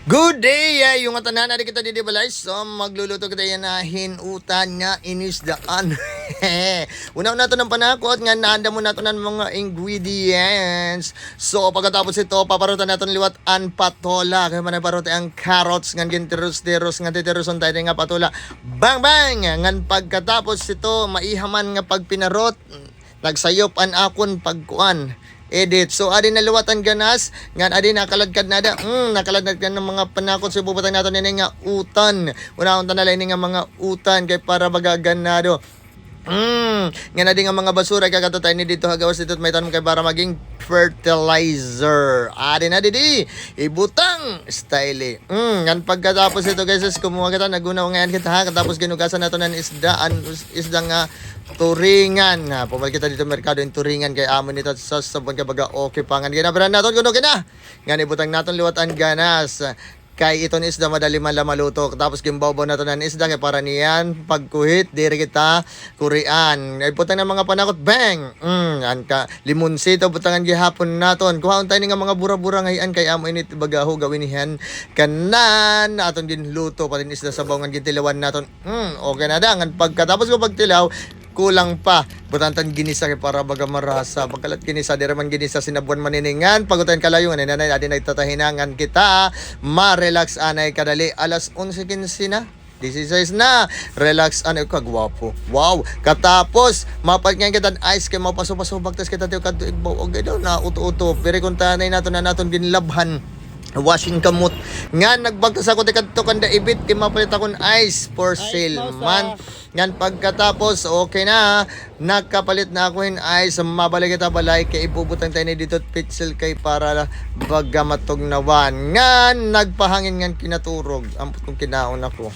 Good day, yung tanan na kita di balay. So magluluto kita yan na hinutan nga inisdaan. Una-una to ng panakot nga naanda mo nato ng mga ingredients. So pagkatapos ito paparutan natin liwat an patola. Kaya man parutan ang carrots nga gintiros-tiros nga titiroson tayo nga patola. Bang bang! Ngan pagkatapos ito maihaman nga pagpinarot nagsayop an akon pagkuan edit. So adi naluwatan ganas ngan adi nakaladkad nada. Nakaladkad ng mga panakot sa bubutang nato nini nga utan. Unahon ta nalay nga mga utan kay para magaganado. Nga na din nga mga basura kakatutay ni dito hagawas dito may tanong kay para maging fertilizer. Adi na didi ibutang style. Ngan pagkatapos ito guys kumuha kita nagunaw ngayon kita ha katapos ginugasan nato ng isda nga turingan. Pumalik kita dito merkado yung turingan kay amo nito sa sabon ka baga okay pangan gina naton kuno kina. Nga ibutang naton liwatan ganas. Kay ito ni isda madali man maluto. Tapos gimbaw-baw na to ng isda kay para niyan pagkuhit diri kita kurian. Ay putang ng mga panakot bang. Ka limonsito butangan gihapon naton. Kuhaon tayo nga mga bura-bura ngayon kay amo init bagaho gawin niyan kanan aton din luto pa din isda sa bawngan gitilawan naton. Okay na dangan pagkatapos ko pagtilaw kulang pa butantan ginisa kay para baga marasa pagkalat ginisa dira man ginisa sinabuan maniningan pagutan kalayo nga nanay adi nagtatahinangan kita ma-relax anay kadali alas 11:15 na 16 na relax anay kagwapo wow katapos mapatngan kita ice kay mapaso-pasubak tas kita tiyo kadto igbaw og daw na uto-uto pero kung tanay naton na naton ginlabhan washing kamot nga nagbagtas ako kadto kanda ibit kay mapalit akon ice for sale man ngan pagkatapos okay na nakapalit na ako in ice mabalik kita balay kay ibubutang tayo ni dito pixel kay para baga matugnawan ngan nagpahangin ngan kinaturog ampot kong kinaon ako